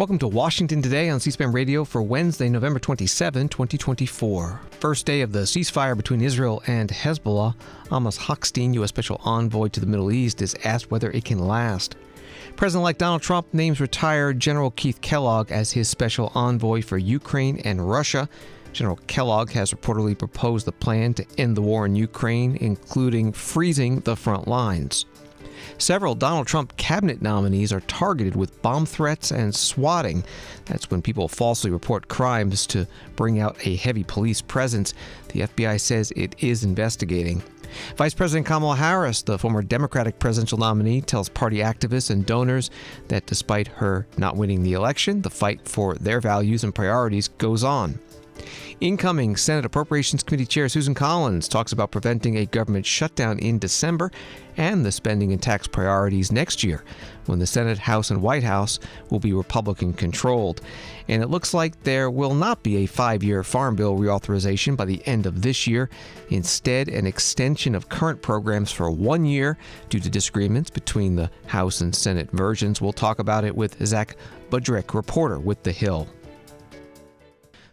Welcome to Washington Today on C-SPAN Radio for Wednesday, November 27, 2024. First day of the ceasefire between Israel and Hezbollah. Amos Hochstein, U.S. Special Envoy to the Middle East, is asked whether it can last. President-elect Donald Trump names retired General Keith Kellogg as his special envoy for Ukraine and Russia. General Kellogg has reportedly proposed the plan to end the war in Ukraine, including freezing the front lines. Several Donald Trump cabinet nominees are targeted with bomb threats and swatting. That's when people falsely report crimes to bring out a heavy police presence. The FBI says it is investigating. Vice President Kamala Harris, the former Democratic presidential nominee, tells party activists and donors that despite her not winning the election, the fight for their values and priorities goes on. Incoming Senate Appropriations Committee Chair Susan Collins talks about preventing a government shutdown in December and the spending and tax priorities next year when the Senate, House, and White House will be Republican-controlled. And it looks like there will not be a 5-year Farm Bill reauthorization by the end of this year. Instead, an extension of current programs for 1 year due to disagreements between the House and Senate versions. We'll talk about it with Zach Budrick, reporter with The Hill.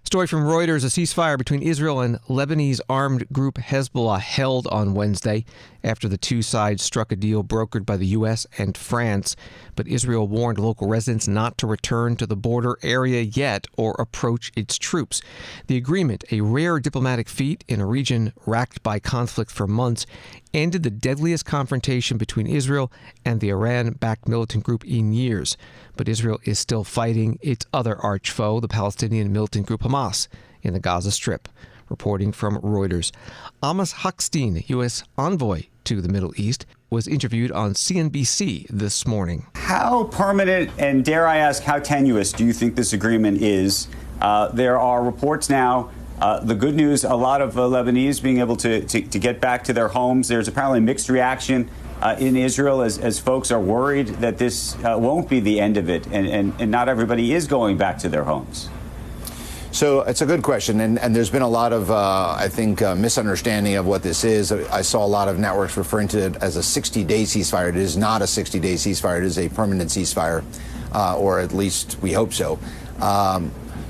Story from Reuters, a ceasefire between Israel and Lebanese armed group Hezbollah held on Wednesday after the two sides struck a deal brokered by the U.S. and France. But Israel warned local residents not to return to the border area yet or approach its troops. The agreement, a rare diplomatic feat in a region racked by conflict for months, ended the deadliest confrontation between Israel and the Iran-backed militant group in years. But Israel is still fighting its other arch foe, the Palestinian militant group Hamas, in the Gaza Strip. Reporting from Reuters. Amos Hochstein, U.S. envoy to the Middle East, was interviewed on CNBC this morning. How permanent and, dare I ask, how tenuous do you think this agreement is? There are reports now. The good news, a lot of Lebanese being able to get back to their homes. There's apparently mixed reaction in Israel as folks are worried that this won't be the end of it, and not everybody is going back to their homes. So it's a good question, and there's been a lot of, I think, misunderstanding of what this is. I saw a lot of networks referring to it as a 60-day ceasefire. It is not a 60-day ceasefire. It is a permanent ceasefire, or at least we hope so.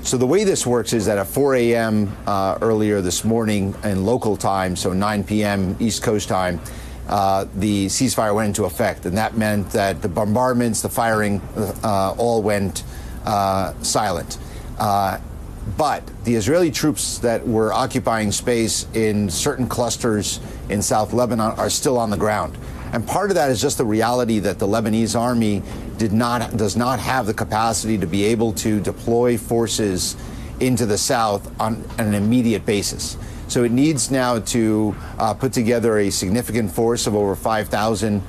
So the way this works is that at 4 a.m. Earlier this morning in local time, so 9 p.m. East Coast time, the ceasefire went into effect. And that meant that the bombardments, the firing, all went silent. But the Israeli troops that were occupying space in certain clusters in South Lebanon are still on the ground. And part of that is just the reality that the Lebanese army does not have the capacity to be able to deploy forces into the south on an immediate basis. So it needs now to put together a significant force of over 5,000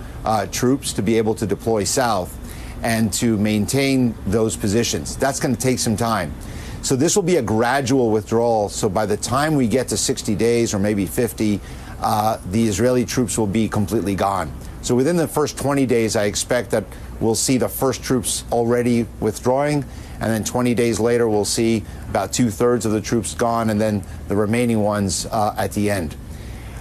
troops to be able to deploy south and to maintain those positions. That's going to take some time. So this will be a gradual withdrawal. So by the time we get to 60 days or maybe 50, the Israeli troops will be completely gone. So within the first 20 days, I expect that we'll see the first troops already withdrawing. And then 20 days later, we'll see about 2/3 of the troops gone, and then the remaining ones at the end.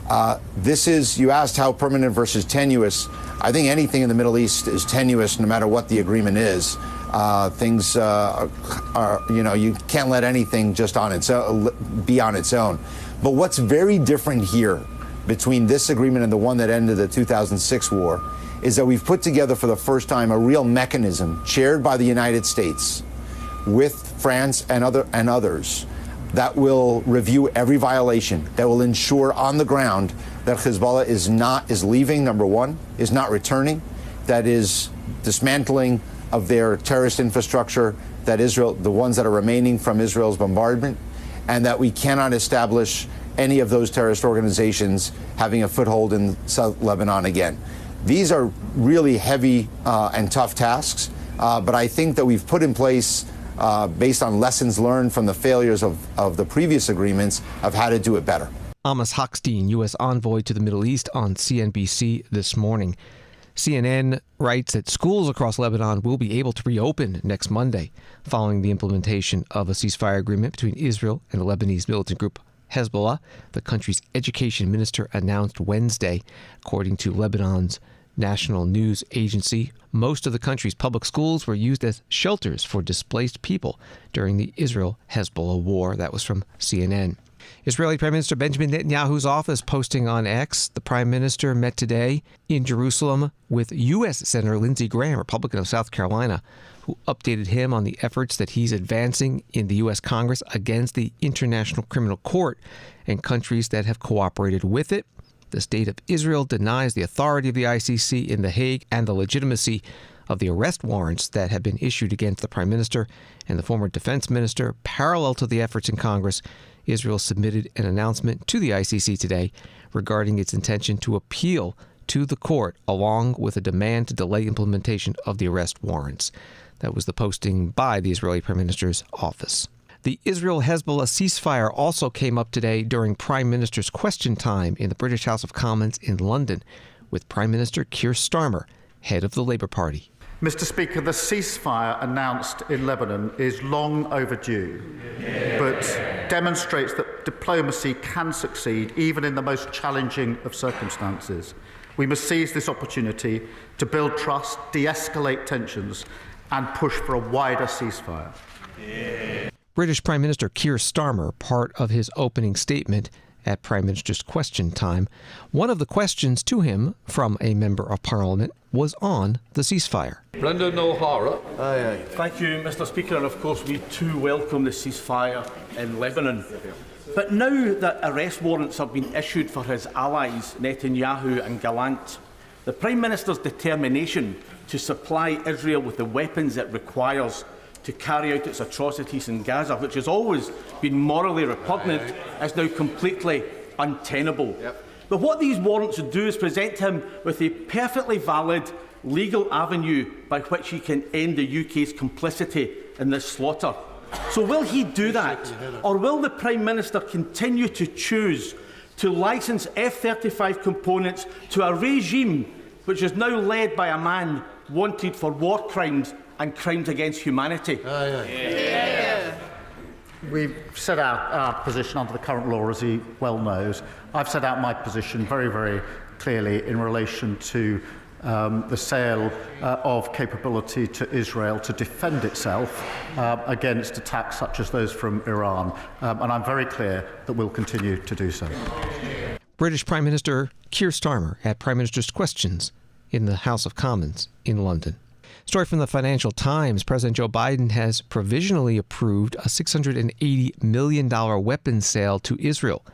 You asked how permanent versus tenuous. I think anything in the Middle East is tenuous no matter what the agreement is. Things you can't let anything just on its own, be on its own. But what's very different here between this agreement and the one that ended the 2006 war is that we've put together for the first time a real mechanism chaired by the United States with France and others that will review every violation, that will ensure on the ground that Hezbollah is leaving, number one, is not returning, that is dismantling of their terrorist infrastructure, that the ones that are remaining from Israel's bombardment, and that we cannot establish any of those terrorist organizations having a foothold in South Lebanon again. These are really heavy and tough tasks, but I think that we've put in place, based on lessons learned from the failures of the previous agreements, of how to do it better. Amos Hochstein, U.S. envoy to the Middle East, on CNBC this morning. CNN writes that schools across Lebanon will be able to reopen next Monday following the implementation of a ceasefire agreement between Israel and the Lebanese militant group Hezbollah, the country's education minister announced Wednesday, according to Lebanon's national news agency. Most of the country's public schools were used as shelters for displaced people during the Israel-Hezbollah war. That was from CNN. Israeli Prime Minister Benjamin Netanyahu's office posting on X, the Prime Minister met today in Jerusalem with U.S. Senator Lindsey Graham, Republican of South Carolina, who updated him on the efforts that he's advancing in the U.S. Congress against the International Criminal Court and countries that have cooperated with it. The State of Israel denies the authority of the ICC in The Hague and the legitimacy of the arrest warrants that have been issued against the Prime Minister and the former Defense Minister. Parallel to the efforts in Congress, Israel submitted an announcement to the ICC today regarding its intention to appeal to the court, along with a demand to delay implementation of the arrest warrants. That was the posting by the Israeli Prime Minister's office. The Israel-Hezbollah ceasefire also came up today during Prime Minister's question time in the British House of Commons in London with Prime Minister Keir Starmer, head of the Labour Party. Mr. Speaker, the ceasefire announced in Lebanon is long overdue, but demonstrates that diplomacy can succeed even in the most challenging of circumstances. We must seize this opportunity to build trust, de-escalate tensions, and push for a wider ceasefire. British Prime Minister Keir Starmer, part of his opening statement at Prime Minister's question time. One of the questions to him from a member of Parliament was on the ceasefire. Brendan O'Hara. Thank you, Mr. Speaker, and of course we too welcome the ceasefire in Lebanon. But now that arrest warrants have been issued for his allies, Netanyahu and Gallant, the Prime Minister's determination to supply Israel with the weapons it requires to carry out its atrocities in Gaza, which has always been morally repugnant, is now completely untenable. But what these warrants would do is present him with a perfectly valid legal avenue by which he can end the UK's complicity in this slaughter. So will he do that? Or will the Prime Minister continue to choose to licence F-35 components to a regime which is now led by a man wanted for war crimes and crimes against humanity? We've set out our position under the current law, as he well knows. I've set out my position very, very clearly in relation to the sale of capability to Israel to defend itself against attacks such as those from Iran. And I'm very clear that we'll continue to do so. British Prime Minister Keir Starmer at Prime Minister's Questions in the House of Commons in London. Story from the Financial Times. President Joe Biden has provisionally approved a $680 million weapons sale to Israel,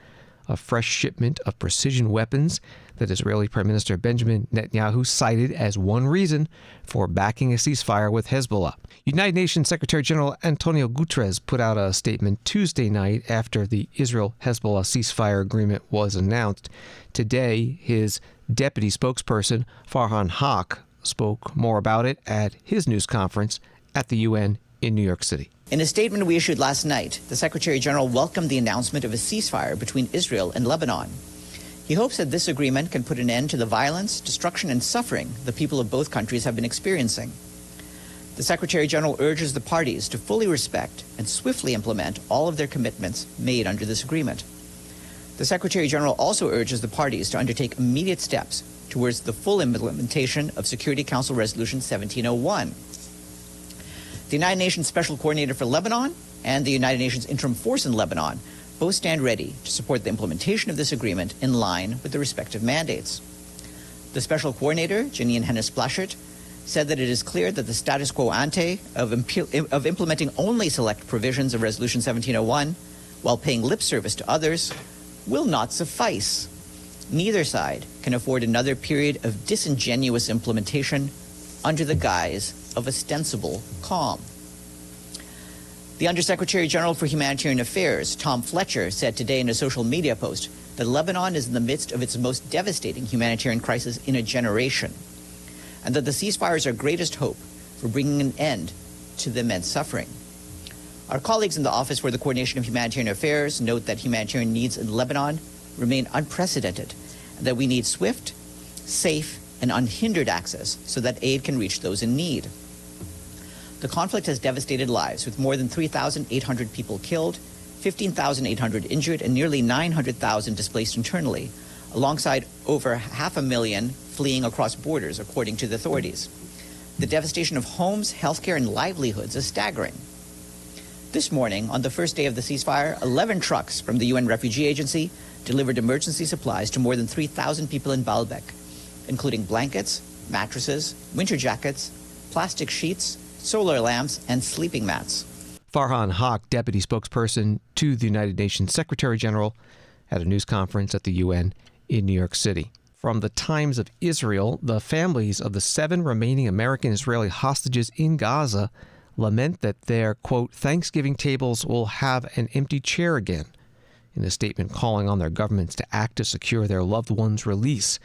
a fresh shipment of precision weapons that Israeli Prime Minister Benjamin Netanyahu cited as one reason for backing a ceasefire with Hezbollah. United Nations Secretary General Antonio Guterres put out a statement Tuesday night after the Israel-Hezbollah ceasefire agreement was announced. Today, his deputy spokesperson, Farhan Haq, spoke more about it at his news conference at the UN in New York City. In a statement we issued last night, the Secretary General welcomed the announcement of a ceasefire between Israel and Lebanon. He hopes that this agreement can put an end to the violence, destruction, and suffering the people of both countries have been experiencing. The Secretary General urges the parties to fully respect and swiftly implement all of their commitments made under this agreement. The Secretary General also urges the parties to undertake immediate steps towards the full implementation of Security Council Resolution 1701. The United Nations Special Coordinator for Lebanon and the United Nations Interim Force in Lebanon both stand ready to support the implementation of this agreement in line with the respective mandates. The Special Coordinator, Janine Hennis-Plasschaert, said that it is clear that the status quo ante of implementing only select provisions of Resolution 1701 while paying lip service to others will not suffice. Neither side can afford another period of disingenuous implementation under the guise of ostensible calm. The Undersecretary General for Humanitarian Affairs, Tom Fletcher, said today in a social media post that Lebanon is in the midst of its most devastating humanitarian crisis in a generation, and that the ceasefire is our greatest hope for bringing an end to the immense suffering. Our colleagues in the Office for the Coordination of Humanitarian Affairs note that humanitarian needs in Lebanon remain unprecedented, and that we need swift, safe, and unhindered access so that aid can reach those in need. The conflict has devastated lives, with more than 3,800 people killed, 15,800 injured, and nearly 900,000 displaced internally, alongside over 500,000 fleeing across borders, according to the authorities. The devastation of homes, healthcare, and livelihoods is staggering. This morning, on the first day of the ceasefire, 11 trucks from the UN Refugee Agency delivered emergency supplies to more than 3,000 people in Baalbek, including blankets, mattresses, winter jackets, plastic sheets, solar lamps, and sleeping mats. Farhan Haq, deputy spokesperson to the United Nations Secretary General, at a news conference at the UN in New York City. From the Times of Israel, the families of the 7 remaining American-Israeli hostages in Gaza lament that their, quote, Thanksgiving tables will have an empty chair again, in a statement calling on their governments to act to secure their loved ones' release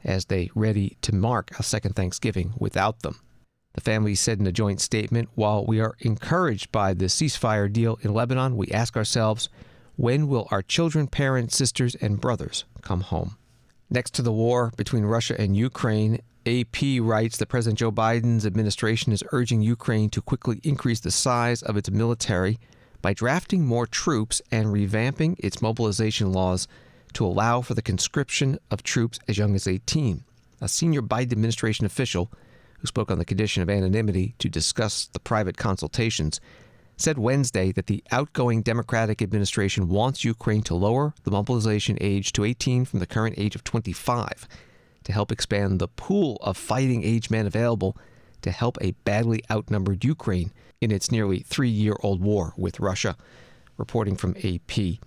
as they ready to mark a second Thanksgiving without them. The families said in a joint statement, while we are encouraged by the ceasefire deal in Lebanon, we ask ourselves, when will our children, parents, sisters, and brothers come home? Next to the war between Russia and Ukraine, AP writes that President Joe Biden's administration is urging Ukraine to quickly increase the size of its military by drafting more troops and revamping its mobilization laws to allow for the conscription of troops as young as 18. A senior Biden administration official who spoke on the condition of anonymity to discuss the private consultations, said Wednesday that the outgoing Democratic administration wants Ukraine to lower the mobilization age to 18 from the current age of 25 to help expand the pool of fighting age men available to help a badly outnumbered Ukraine in its nearly 3-year-old war with Russia, reporting from AP. The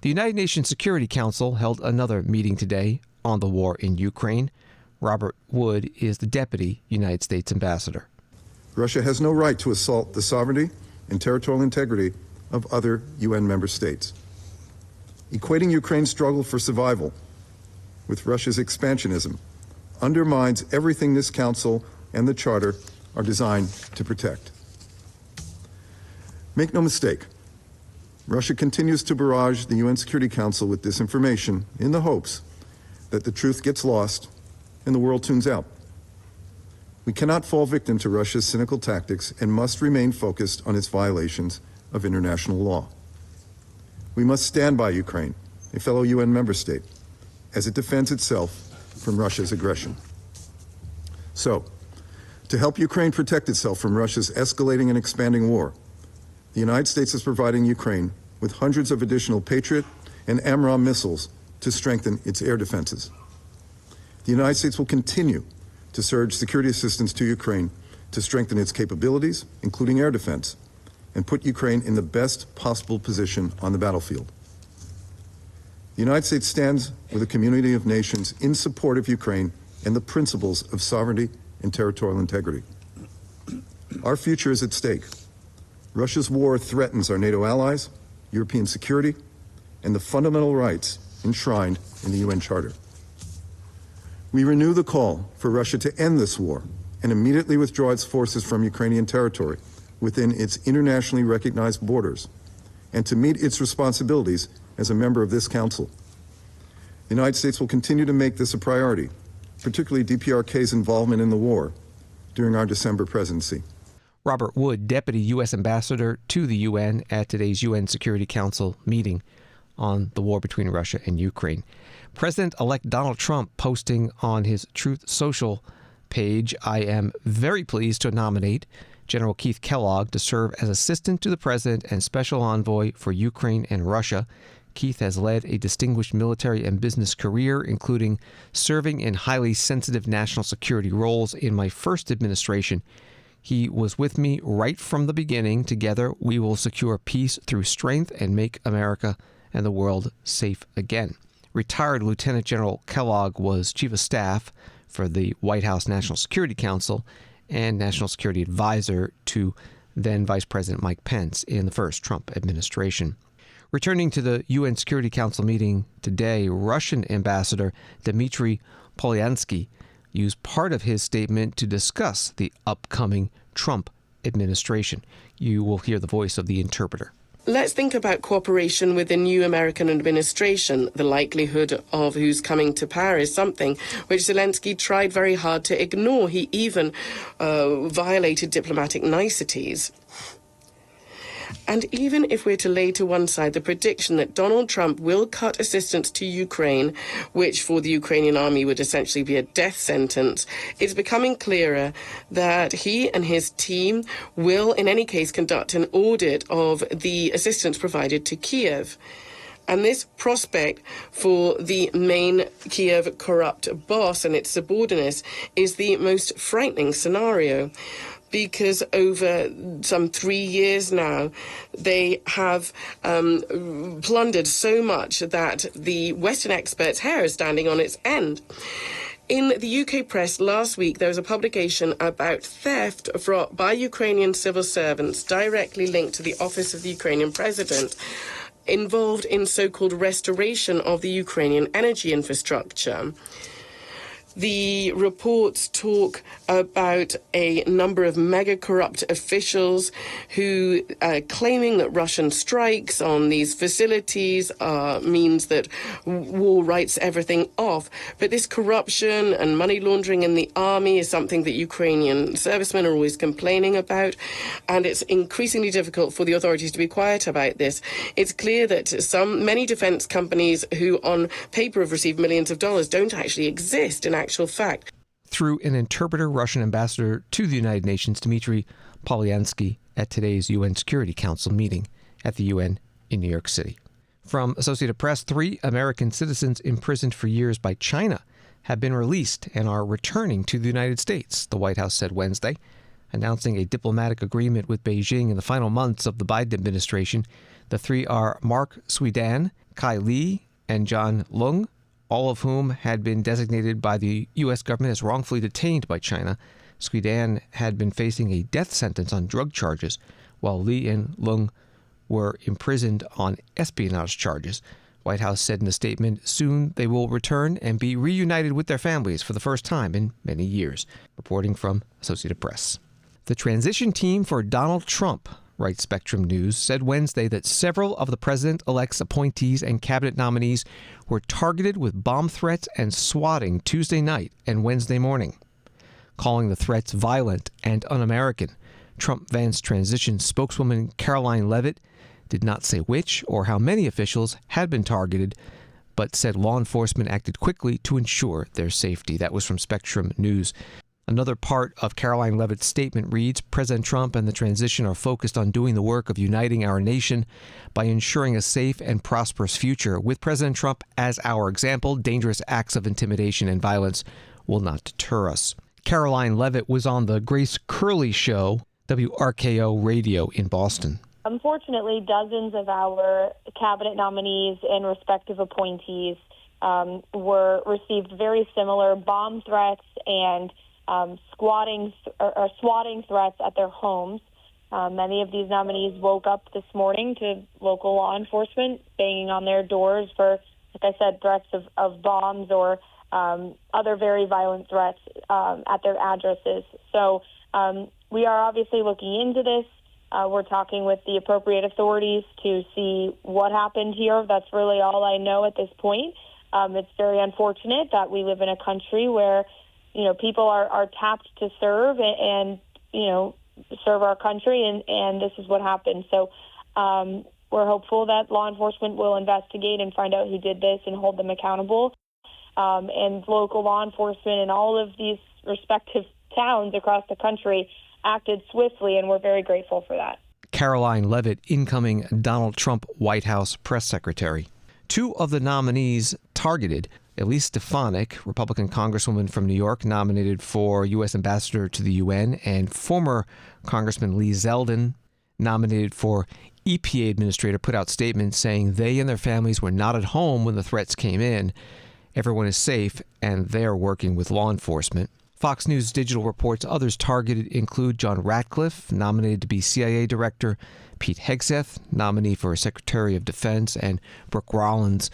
United Nations Security Council held another meeting today on the war in Ukraine. Robert Wood is the Deputy United States Ambassador. Russia has no right to assault the sovereignty and territorial integrity of other UN member states. Equating Ukraine's struggle for survival with Russia's expansionism undermines everything this Council and the Charter are designed to protect. Make no mistake, Russia continues to barrage the UN Security Council with disinformation in the hopes that the truth gets lost and the world tunes out. We cannot fall victim to Russia's cynical tactics and must remain focused on its violations of international law. We must stand by Ukraine, a fellow UN member state, as it defends itself from Russia's aggression. So, to help Ukraine protect itself from Russia's escalating and expanding war, the United States is providing Ukraine with hundreds of additional Patriot and AMRAAM missiles to strengthen its air defenses. The United States will continue to surge security assistance to Ukraine to strengthen its capabilities, including air defense, and put Ukraine in the best possible position on the battlefield. The United States stands with a community of nations in support of Ukraine and the principles of sovereignty and territorial integrity. Our future is at stake. Russia's war threatens our NATO allies, European security, and the fundamental rights enshrined in the UN Charter. We renew the call for Russia to end this war and immediately withdraw its forces from Ukrainian territory within its internationally recognized borders and to meet its responsibilities as a member of this Council. The United States will continue to make this a priority, particularly DPRK's involvement in the war during our December presidency. Robert Wood, Deputy U.S. Ambassador to the UN at today's UN Security Council meeting on the war between Russia and Ukraine. President-elect Donald Trump posting on his Truth Social page, I am very pleased to nominate General Keith Kellogg to serve as Assistant to the President and Special Envoy for Ukraine and Russia. Keith has led a distinguished military and business career, including serving in highly sensitive national security roles in my first administration. He was with me right from the beginning. Together, we will secure peace through strength and make America and the world safe again. Retired Lieutenant General Kellogg was Chief of Staff for the White House National Security Council and National Security Advisor to then Vice President Mike Pence in the first Trump administration. Returning to the UN Security Council meeting today, Russian Ambassador Dmitry Polyansky used part of his statement to discuss the upcoming Trump administration. You will hear the voice of the interpreter. Let's think about cooperation with the new American administration. The likelihood of who's coming to power is something which Zelensky tried very hard to ignore. He even violated diplomatic niceties. And even if we're to lay to one side the prediction that Donald Trump will cut assistance to Ukraine, which for the Ukrainian army would essentially be a death sentence, it's becoming clearer that he and his team will, in any case, conduct an audit of the assistance provided to Kiev. And this prospect for the main Kiev corrupt boss and its subordinates is the most frightening scenario, because over some 3 years now, they have plundered so much that the Western experts' hair is standing on its end. In the UK press last week, there was a publication about theft by Ukrainian civil servants directly linked to the office of the Ukrainian president, involved in so-called restoration of the Ukrainian energy infrastructure. The reports talk about a number of mega-corrupt officials who are claiming that Russian strikes on these facilities means that war writes everything off. But this corruption and money laundering in the army is something that Ukrainian servicemen are always complaining about, and it's increasingly difficult for the authorities to be quiet about this. It's clear that many defense companies who on paper have received millions of dollars don't actually exist in actual fact. Through an interpreter, Russian ambassador to the United Nations, Dmitry Polyansky, at today's UN Security Council meeting at the UN in New York City. From Associated Press, 3 American citizens imprisoned for years by China have been released and are returning to the United States, the White House said Wednesday, announcing a diplomatic agreement with Beijing in the final months of the Biden administration. The 3 are Mark Swatting, Kai Li, and John Leung, all of whom had been designated by the U.S. government as wrongfully detained by China. Swatting had been facing a death sentence on drug charges, while Li and Leung were imprisoned on espionage charges. White House said in a statement, soon they will return and be reunited with their families for the first time in many years. Reporting from Associated Press. The transition team for Donald Trump, writes Spectrum News, said Wednesday that several of the president-elect's appointees and cabinet nominees were targeted with bomb threats and swatting Tuesday night and Wednesday morning. Calling the threats violent and un-American, Trump-Vance transition spokeswoman Caroline Leavitt did not say which or how many officials had been targeted, but said law enforcement acted quickly to ensure their safety. That was from Spectrum News. Another part of Caroline Leavitt's statement reads, President Trump and the transition are focused on doing the work of uniting our nation by ensuring a safe and prosperous future. With President Trump as our example, dangerous acts of intimidation and violence will not deter us. Caroline Leavitt was on the Grace Curley Show, WRKO Radio in Boston. Unfortunately, dozens of our cabinet nominees and respective appointees received very similar bomb threats and swatting threats at their homes. Many of these nominees woke up this morning to local law enforcement banging on their doors for, like I said, threats of bombs or other very violent threats at their addresses. So we are obviously looking into this. We're talking with the appropriate authorities to see what happened here. That's really all I know at this point. It's very unfortunate that we live in a country where people are tapped to serve and serve our country, and this is what happened. So we're hopeful that law enforcement will investigate and find out who did this and hold them accountable. And local law enforcement in all of these respective towns across the country acted swiftly, and we're very grateful for that. Caroline Leavitt, incoming Donald Trump White House press secretary. 2 of the nominees targeted, Elise Stefanik, Republican congresswoman from New York, nominated for U.S. ambassador to the UN, and former Congressman Lee Zeldin, nominated for EPA administrator, put out statements saying they and their families were not at home when the threats came in. Everyone is safe, and they are working with law enforcement. Fox News Digital reports others targeted include John Ratcliffe, nominated to be CIA director, Pete Hegseth, nominee for Secretary of Defense, and Brooke Rollins,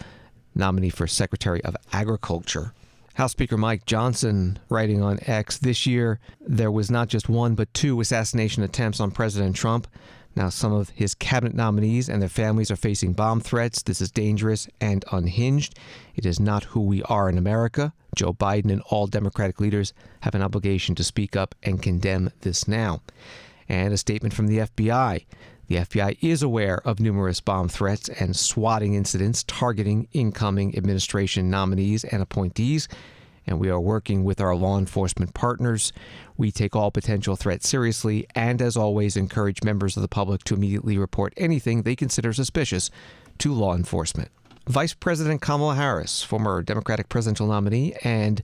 nominee for Secretary of Agriculture. House Speaker Mike Johnson, writing on X, this year there was not just 1 but 2 assassination attempts on President Trump. Now some of his cabinet nominees and their families are facing bomb threats. This is dangerous and unhinged. It is not who we are in America. Joe Biden and all Democratic leaders have an obligation to speak up and condemn this now. and a statement from the FBI. The FBI is aware of numerous bomb threats and swatting incidents targeting incoming administration nominees and appointees, and we are working with our law enforcement partners. We take all potential threats seriously and, as always, encourage members of the public to immediately report anything they consider suspicious to law enforcement. Vice President Kamala Harris, former Democratic presidential nominee, and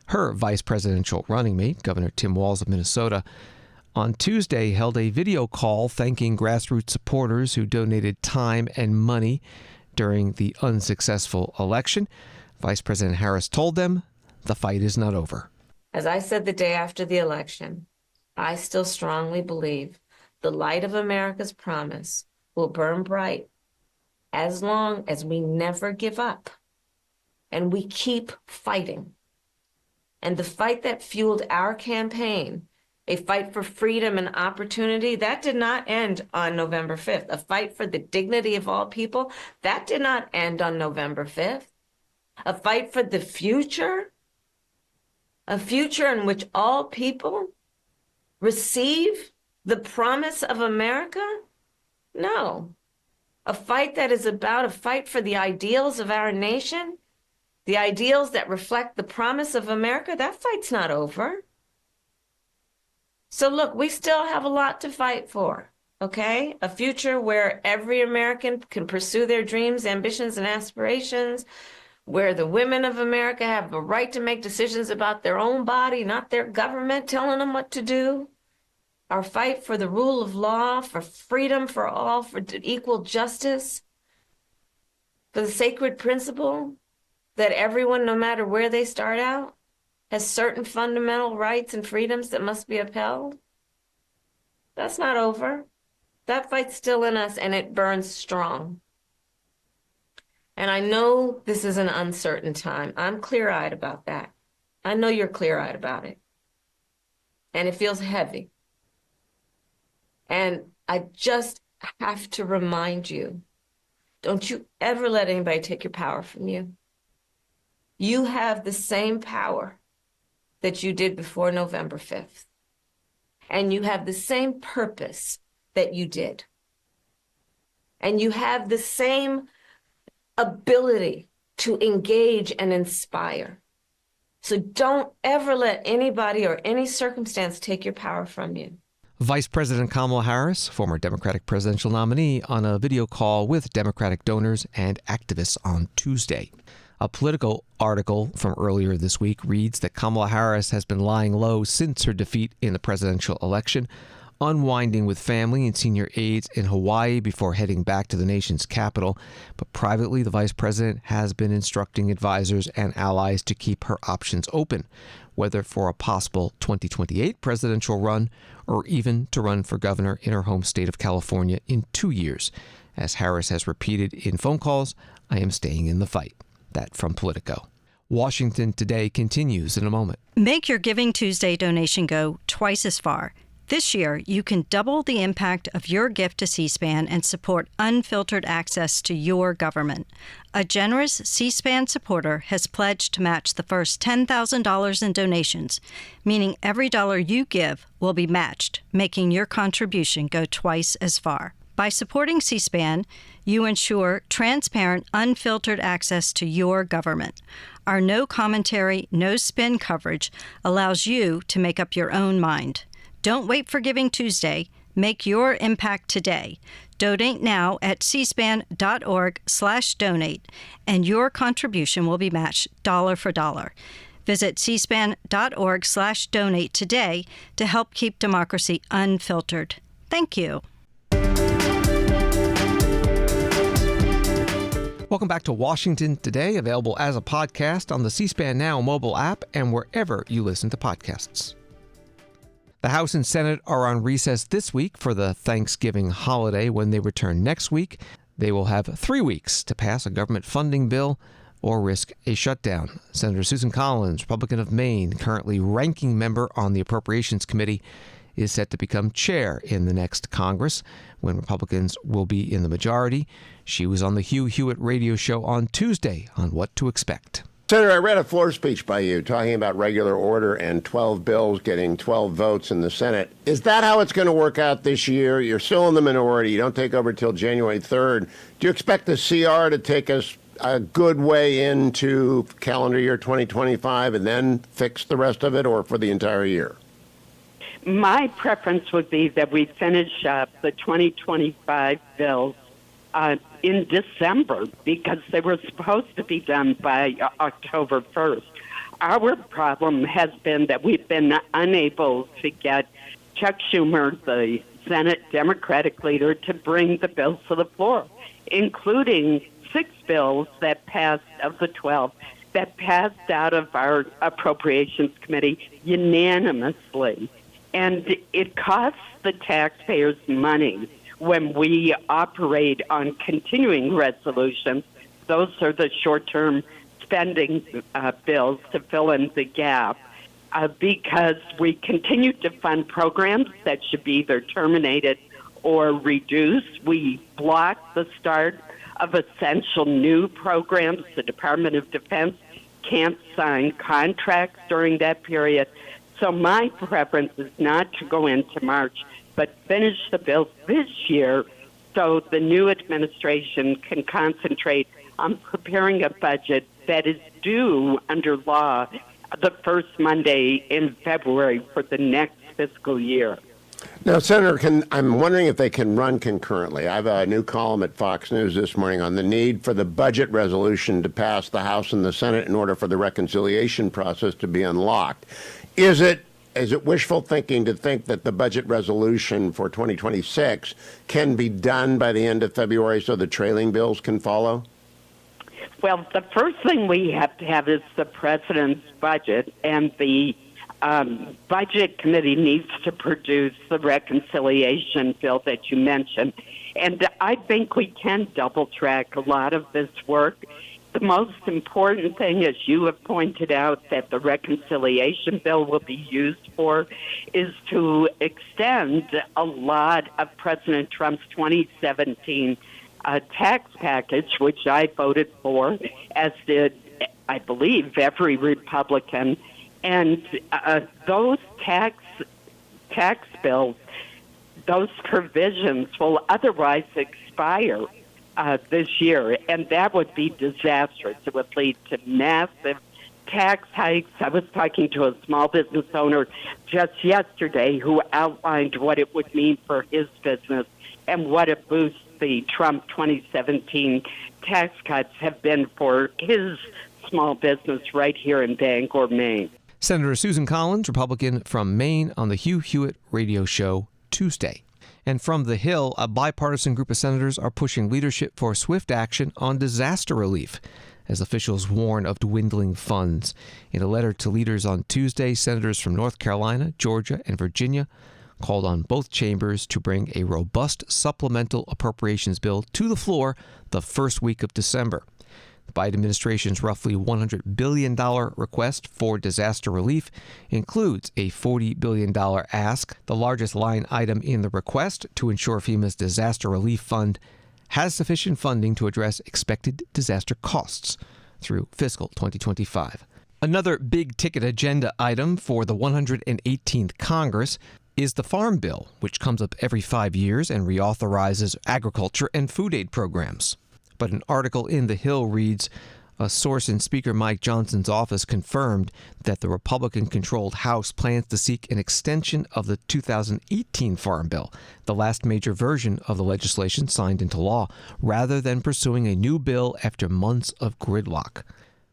her vice presidential running mate, Governor Tim Walz of Minnesota, on Tuesday held a video call thanking grassroots supporters who donated time and money during the unsuccessful election. Vice President Harris told them the fight is not over. As I said the day after the election, I still strongly believe the light of America's promise will burn bright as long as we never give up and we keep fighting. And the fight that fueled our campaign, a fight for freedom and opportunity, that did not end on November 5th. A fight for the dignity of all people, that did not end on November 5th. A fight for the future, a future in which all people receive the promise of America? No. A fight that is about a fight for the ideals of our nation, the ideals that reflect the promise of America, that fight's not over. So look, we still have a lot to fight for, okay? A future where every American can pursue their dreams, ambitions, and aspirations, where the women of America have a right to make decisions about their own body, not their government telling them what to do. Our fight for the rule of law, for freedom for all, for equal justice, for the sacred principle that everyone, no matter where they start out, has certain fundamental rights and freedoms that must be upheld. That's not over. That fight's still in us, and it burns strong. And I know this is an uncertain time. I'm clear-eyed about that. I know you're clear-eyed about it. And it feels heavy. And I just have to remind you, don't you ever let anybody take your power from you. You have the same power that you did before November 5th. And you have the same purpose that you did. And you have the same ability to engage and inspire. So don't ever let anybody or any circumstance take your power from you. Vice President Kamala Harris, former Democratic presidential nominee, on a video call with Democratic donors and activists on Tuesday. A Politico article from earlier this week reads that Kamala Harris has been lying low since her defeat in the presidential election, unwinding with family and senior aides in Hawaii before heading back to the nation's capital. But privately, the vice president has been instructing advisors and allies to keep her options open, whether for a possible 2028 presidential run or even to run for governor in her home state of California in 2 years. As Harris has repeated in phone calls, "I am staying in the fight." That from Politico. Washington Today continues in a moment. Make your Giving Tuesday donation go twice as far. This year, you can double the impact of your gift to C-SPAN and support unfiltered access to your government. A generous C-SPAN supporter has pledged to match the first $10,000 in donations, meaning every dollar you give will be matched, making your contribution go twice as far. By supporting C-SPAN, you ensure transparent, unfiltered access to your government. Our no commentary, no spin coverage allows you to make up your own mind. Don't wait for Giving Tuesday. Make your impact today. Donate now at cspan.org/donate, and your contribution will be matched dollar for dollar. Visit cspan.org/donate today to help keep democracy unfiltered. Thank you. Welcome back to Washington Today, available as a podcast on the C-SPAN Now mobile app and wherever you listen to podcasts. The House and Senate are on recess this week for the Thanksgiving holiday. When they return next week, they will have 3 weeks to pass a government funding bill or risk a shutdown. Senator Susan Collins, Republican of Maine, currently ranking member on the Appropriations Committee, is set to become chair in the next Congress when Republicans will be in the majority. She was on the Hugh Hewitt radio show on Tuesday on what to expect. Senator, I read a floor speech by you talking about regular order and 12 bills getting 12 votes in the Senate. Is that how it's going to work out this year? You're still in the minority. You don't take over until January 3rd. Do you expect the CR to take us a good way into calendar year 2025 and then fix the rest of it, or for the entire year? My preference would be that we finish up the 2025 bills in December, because they were supposed to be done by October 1st. Our problem has been that we've been unable to get Chuck Schumer, the Senate Democratic leader, to bring the bills to the floor, including 6 bills that passed, of the 12, that passed out of our Appropriations Committee unanimously. And it costs the taxpayers money when we operate on continuing resolutions. Those are the short-term spending bills to fill in the gap, because we continue to fund programs that should be either terminated or reduced. We block the start of essential new programs. The Department of Defense can't sign contracts during that period. So my preference is not to go into March, but finish the bills this year so the new administration can concentrate on preparing a budget that is due under law the first Monday in February for the next fiscal year. Now, Senator, I'm wondering if they can run concurrently. I have a new column at Fox News this morning on the need for the budget resolution to pass the House and the Senate in order for the reconciliation process to be unlocked. Is it wishful thinking to think that the budget resolution for 2026 can be done by the end of February so the trailing bills can follow? Well, the first thing we have to have is the president's budget, and the Budget Committee needs to produce the reconciliation bill that you mentioned. And I think we can double-track a lot of this work. The most important thing, as you have pointed out, that the reconciliation bill will be used for is to extend a lot of President Trump's 2017 tax package, which I voted for, as did, I believe, every Republican. And those tax bills, those provisions will otherwise expire this year, and that would be disastrous. It would lead to massive tax hikes. I was talking to a small business owner just yesterday who outlined what it would mean for his business and what a boost the Trump 2017 tax cuts have been for his small business right here in Bangor, Maine. Senator Susan Collins, Republican from Maine, on the Hugh Hewitt radio show Tuesday. And from the Hill, a bipartisan group of senators are pushing leadership for swift action on disaster relief, as officials warn of dwindling funds. In a letter to leaders on Tuesday, senators from North Carolina, Georgia, and Virginia called on both chambers to bring a robust supplemental appropriations bill to the floor the first week of December. The Biden administration's roughly $100 billion request for disaster relief includes a $40 billion ask, the largest line item in the request, to ensure FEMA's disaster relief fund has sufficient funding to address expected disaster costs through fiscal 2025. Another big-ticket agenda item for the 118th Congress is the Farm Bill, which comes up every 5 years and reauthorizes agriculture and food aid programs. But an article in The Hill reads, a source in Speaker Mike Johnson's office confirmed that the Republican-controlled House plans to seek an extension of the 2018 Farm Bill, the last major version of the legislation signed into law, rather than pursuing a new bill after months of gridlock.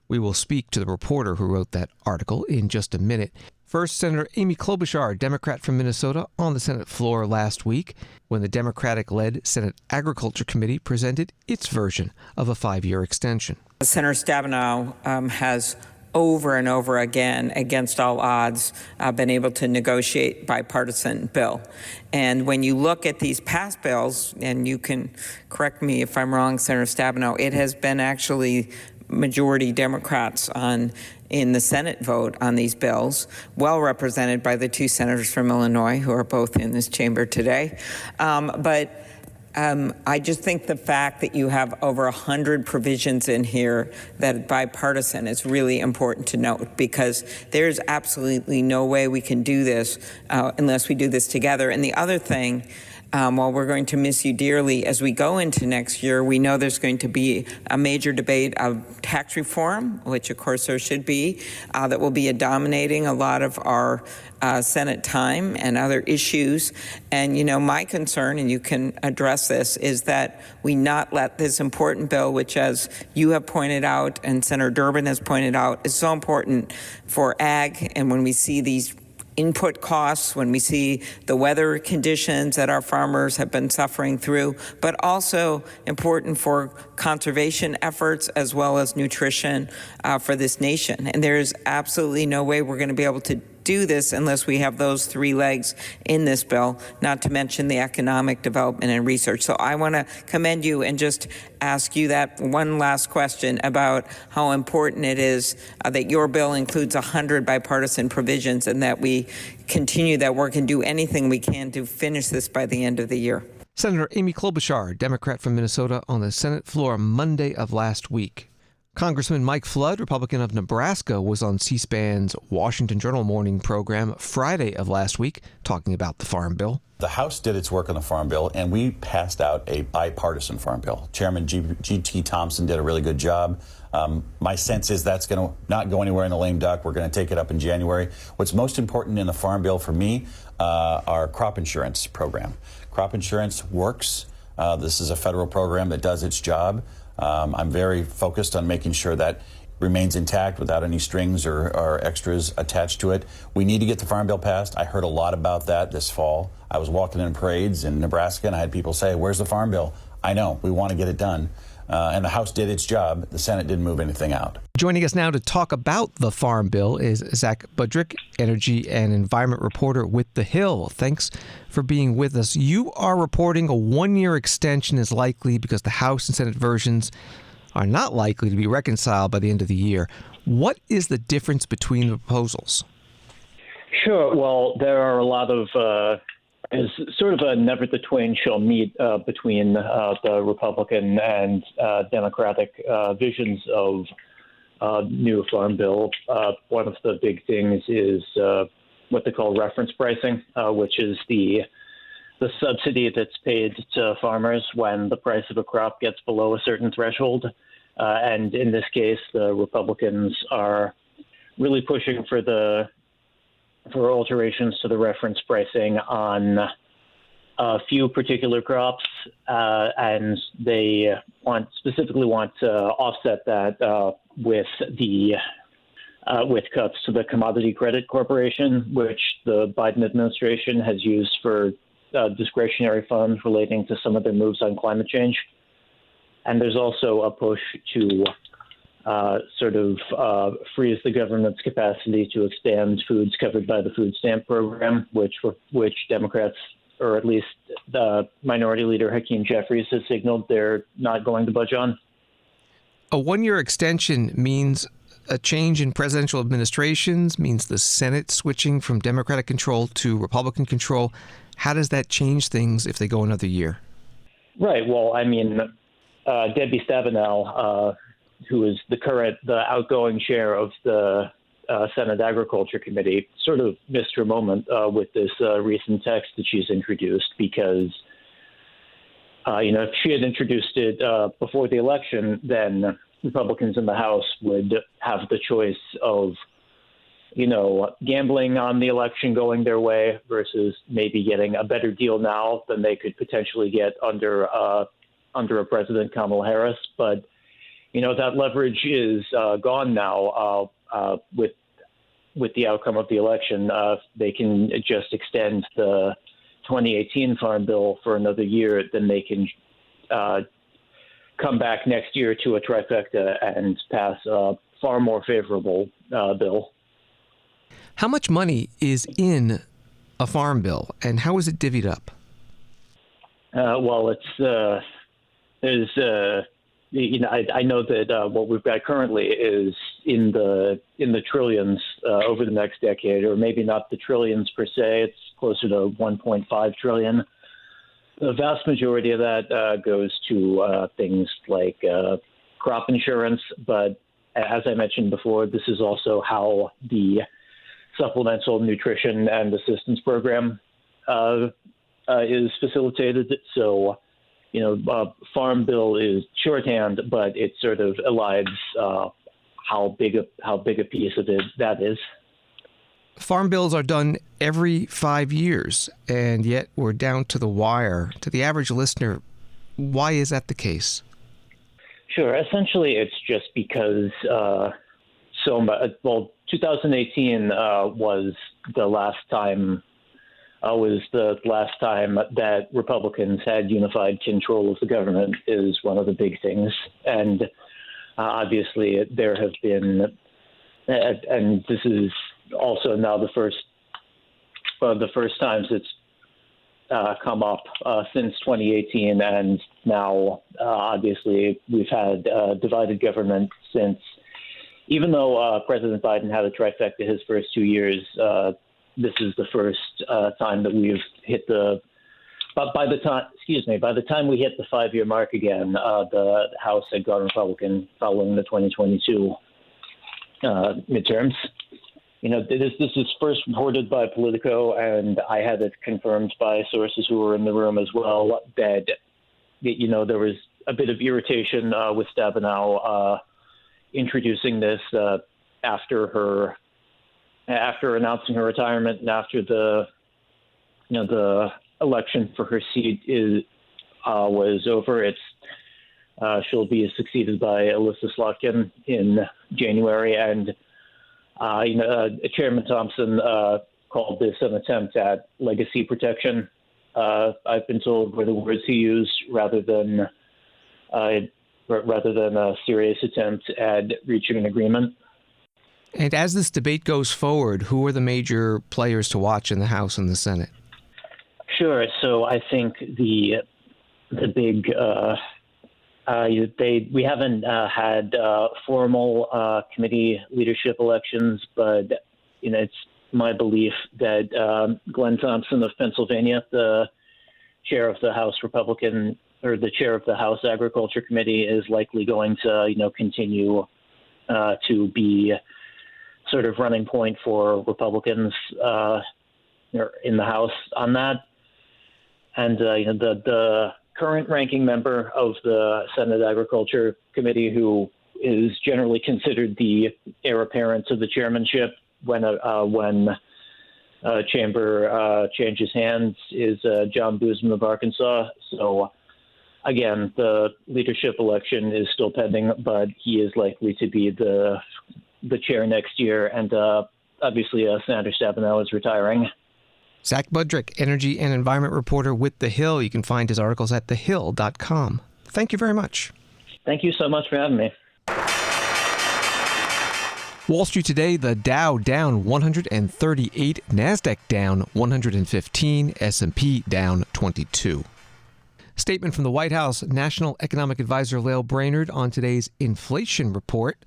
We will speak to the reporter who wrote that article in just a minute. First, Senator Amy Klobuchar, Democrat from Minnesota, on the Senate floor last week when the Democratic-led Senate Agriculture Committee presented its version of a 5-year extension. Senator Stabenow has over and over again, against all odds, been able to negotiate bipartisan bill. And when you look at these past bills, and you can correct me if I'm wrong, Senator Stabenow, it has been actually majority Democrats in the Senate vote on these bills, well represented by the 2 senators from Illinois who are both in this chamber today. But I just think the fact that you have over 100 provisions in here that are bipartisan is really important to note, because there's absolutely no way we can do this unless we do this together. And the other thing, while we're going to miss you dearly, as we go into next year, we know there's going to be a major debate of tax reform, which of course there should be, that will be dominating a lot of our Senate time and other issues. And, you know, my concern, and you can address this, is that we not let this important bill, which, as you have pointed out and Senator Durbin has pointed out, is so important for ag. And when we see these input costs, when we see the weather conditions that our farmers have been suffering through, but also important for conservation efforts as well as nutrition for this nation. And there's absolutely no way we're going to be able to do this unless we have those three legs in this bill, not to mention the economic development and research. So I want to commend you and just ask you that one last question about how important it is that your bill includes 100 bipartisan provisions and that we continue that work and do anything we can to finish this by the end of the year. Senator Amy Klobuchar, Democrat from Minnesota, on the Senate floor Monday of last week. Congressman Mike Flood, Republican of Nebraska, was on C-SPAN's Washington Journal morning program Friday of last week talking about the Farm Bill. The House did its work on the Farm Bill, and we passed out a bipartisan Farm Bill. Chairman G.T. Thompson did a really good job. My sense is that's going to not go anywhere in the lame duck. We're going to take it up in January. What's most important in the Farm Bill for me, our crop insurance program. Crop insurance works. This is a federal program that does its job. I'm very focused on making sure that remains intact without any strings or extras attached to it. We need to get the Farm Bill passed. I heard a lot about that this fall. I was walking in parades in Nebraska, and I had people say, "Where's the Farm Bill?" I know, we want to get it done. And the House did its job. The Senate didn't move anything out. Joining us now to talk about the Farm Bill is Zach Budrick, energy and environment reporter with The Hill. Thanks for being with us. You are reporting a one-year extension is likely because the House and Senate versions are not likely to be reconciled by the end of the year. What is the difference between the proposals? Sure. Well, there are a lot of is sort of a never the twain shall meet between the Republican and Democratic visions of new Farm Bill. One of the big things is what they call reference pricing, which is the subsidy that's paid to farmers when the price of a crop gets below a certain threshold. And in this case, the Republicans are really pushing for alterations to the reference pricing on a few particular crops, and they specifically want to offset that with cuts to the Commodity Credit Corporation, which the Biden administration has used for discretionary funds relating to some of their moves on climate change. And there's also a push to freeze the government's capacity to expand foods covered by the food stamp program, which Democrats, or at least the Minority Leader Hakeem Jeffries, has signaled they're not going to budge on. A one-year extension means a change in presidential administrations, means the Senate switching from Democratic control to Republican control. How does that change things if they go another year? Right. Well, I mean, Debbie Stabenow, who is the outgoing chair of the Senate Agriculture Committee, sort of missed her moment with this recent text that she's introduced, because, if she had introduced it before the election, then Republicans in the House would have the choice of, gambling on the election going their way versus maybe getting a better deal now than they could potentially get under a President Kamala Harris. But that leverage is gone now with the outcome of the election. They can just extend the 2018 Farm Bill for another year. Then they can come back next year to a trifecta and pass a far more favorable bill. How much money is in a Farm Bill, and how is it divvied up? Well, it's there's. I know that what we've got currently is in the trillions over the next decade, or maybe not the trillions per se. It's closer to 1.5 trillion. The vast majority of that goes to things like crop insurance, but as I mentioned before, this is also how the Supplemental Nutrition and Assistance Program is facilitated. So, Farm Bill is shorthand, but it sort of elides how big a piece of it that is. Farm bills are done every 5 years, and yet we're down to the wire. To the average listener, why is that the case? Sure. Essentially, it's just because 2018 was the last time that Republicans had unified control of the government is one of the big things. And obviously there have been, and this is also now the first times it's come up since 2018. And now obviously we've had divided government since, even though President Biden had a trifecta his first 2 years, this is the first time that we've hit by the time we hit the 5-year mark again, the House had gone Republican following the 2022 midterms. This is first reported by Politico, and I had it confirmed by sources who were in the room as well that there was a bit of irritation with Stabenow introducing this after announcing her retirement and after the election for her seat was over. She'll be succeeded by Alyssa Slotkin in January, and Chairman Thompson called this an attempt at legacy protection. I've been told were the words he used rather than a serious attempt at reaching an agreement. And as this debate goes forward, who are the major players to watch in the House and the Senate? Sure. So I think the big we haven't had formal committee leadership elections, but it's my belief that Glenn Thompson of Pennsylvania, the chair of the House Republican or the chair of the House Agriculture Committee, is likely going to continue to be sort of running point for Republicans in the House on that. And the current ranking member of the Senate Agriculture Committee, who is generally considered the heir apparent to the chairmanship when chamber changes hands, is John Boozman of Arkansas. So again, the leadership election is still pending, but he is likely to be the chair next year, and obviously Senator Stabenow is retiring. Zach Budrick, energy and environment reporter with The Hill. You can find his articles at thehill.com. Thank you very much. Thank you so much for having me. Wall Street today, the Dow down 138, NASDAQ down 115, S&P down 22. Statement from the White House National Economic Advisor Lael Brainerd on today's inflation report.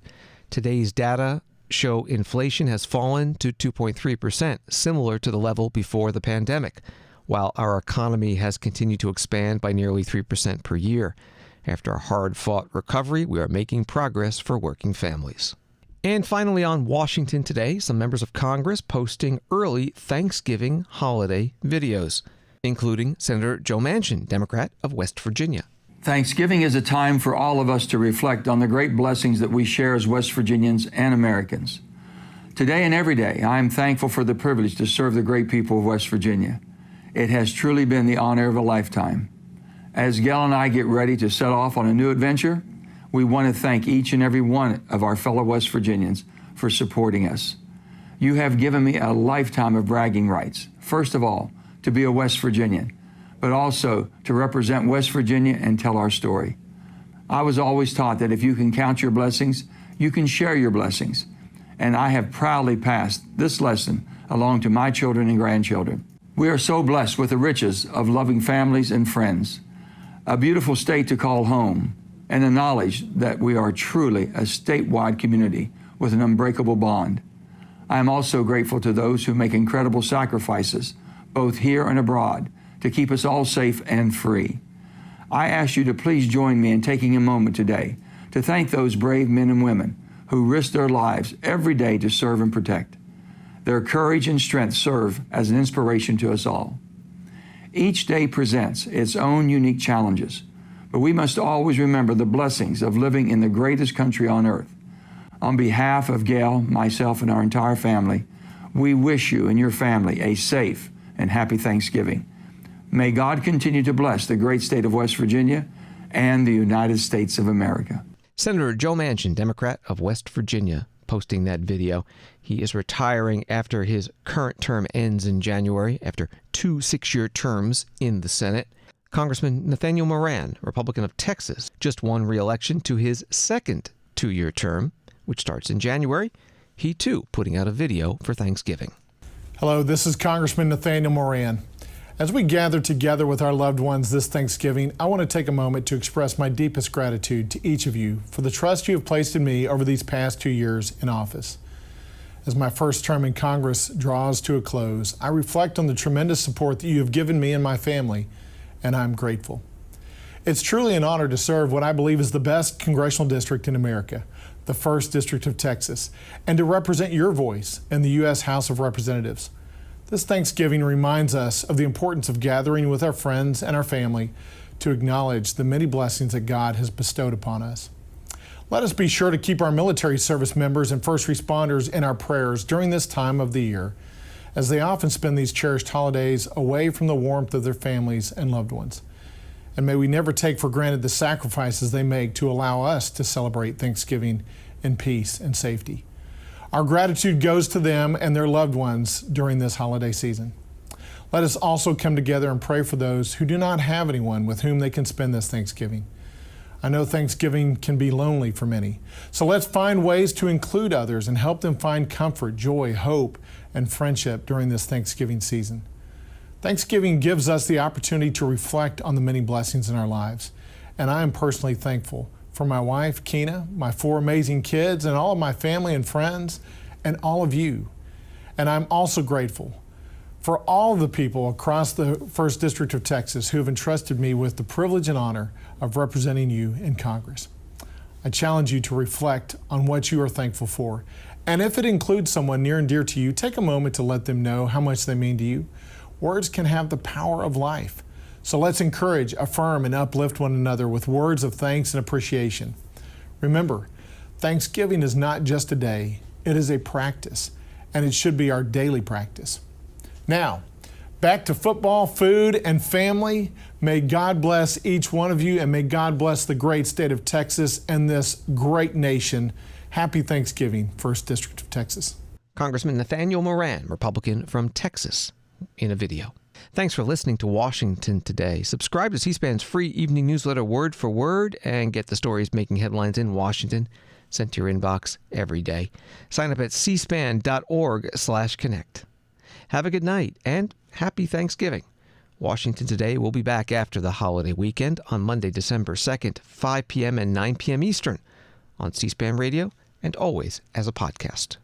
Today's data show inflation has fallen to 2.3%, similar to the level before the pandemic, while our economy has continued to expand by nearly 3% per year. After a hard-fought recovery, we are making progress for working families. And finally, on Washington today, some members of Congress posting early Thanksgiving holiday videos, including Senator Joe Manchin, Democrat of West Virginia. Thanksgiving is a time for all of us to reflect on the great blessings that we share as West Virginians and Americans. Today and every day, I am thankful for the privilege to serve the great people of West Virginia. It has truly been the honor of a lifetime. As Gail and I get ready to set off on a new adventure, we want to thank each and every one of our fellow West Virginians for supporting us. You have given me a lifetime of bragging rights. First of all, to be a West Virginian, but also to represent West Virginia and tell our story. I was always taught that if you can count your blessings, you can share your blessings. And I have proudly passed this lesson along to my children and grandchildren. We are so blessed with the riches of loving families and friends, a beautiful state to call home, and the knowledge that we are truly a statewide community with an unbreakable bond. I am also grateful to those who make incredible sacrifices, both here and abroad, to keep us all safe and free. I ask you to please join me in taking a moment today to thank those brave men and women who risk their lives every day to serve and protect. Their courage and strength serve as an inspiration to us all. Each day presents its own unique challenges, but we must always remember the blessings of living in the greatest country on earth. On behalf of Gail, myself, and our entire family, we wish you and your family a safe and happy Thanksgiving. May God continue to bless the great state of West Virginia and the United States of America. Senator Joe Manchin, Democrat of West Virginia, posting that video. He is retiring after his current term ends in January, after 2 6-year terms in the Senate. Congressman Nathaniel Moran, Republican of Texas, just won re-election to his second 2-year term, which starts in January. He, too, putting out a video for Thanksgiving. Hello, this is Congressman Nathaniel Moran. As we gather together with our loved ones this Thanksgiving, I want to take a moment to express my deepest gratitude to each of you for the trust you have placed in me over these past 2 years in office. As my first term in Congress draws to a close, I reflect on the tremendous support that you have given me and my family, and I'm grateful. It's truly an honor to serve what I believe is the best congressional district in America, the 1st District of Texas, and to represent your voice in the U.S. House of Representatives. This Thanksgiving reminds us of the importance of gathering with our friends and our family to acknowledge the many blessings that God has bestowed upon us. Let us be sure to keep our military service members and first responders in our prayers during this time of the year, as they often spend these cherished holidays away from the warmth of their families and loved ones. And may we never take for granted the sacrifices they make to allow us to celebrate Thanksgiving in peace and safety. Our gratitude goes to them and their loved ones during this holiday season. Let us also come together and pray for those who do not have anyone with whom they can spend this Thanksgiving. I know Thanksgiving can be lonely for many, so let's find ways to include others and help them find comfort, joy, hope, and friendship during this Thanksgiving season. Thanksgiving gives us the opportunity to reflect on the many blessings in our lives, and I am personally thankful for my wife, Keena, my 4 amazing kids, and all of my family and friends, and all of you. And I'm also grateful for all of the people across the 1st District of Texas who have entrusted me with the privilege and honor of representing you in Congress. I challenge you to reflect on what you are thankful for. And if it includes someone near and dear to you, take a moment to let them know how much they mean to you. Words can have the power of life. So let's encourage, affirm, and uplift one another with words of thanks and appreciation. Remember, Thanksgiving is not just a day, it is a practice, and it should be our daily practice. Now, back to football, food, and family. May God bless each one of you, and may God bless the great state of Texas and this great nation. Happy Thanksgiving, 1st District of Texas. Congressman Nathaniel Moran, Republican from Texas, in a video. Thanks for listening to Washington Today. Subscribe to C-SPAN's free evening newsletter Word for Word and get the stories making headlines in Washington sent to your inbox every day. Sign up at cspan.org/connect. Have a good night and happy Thanksgiving. Washington Today will be back after the holiday weekend on Monday, December 2nd, 5 p.m. and 9 p.m. Eastern on C-SPAN Radio and always as a podcast.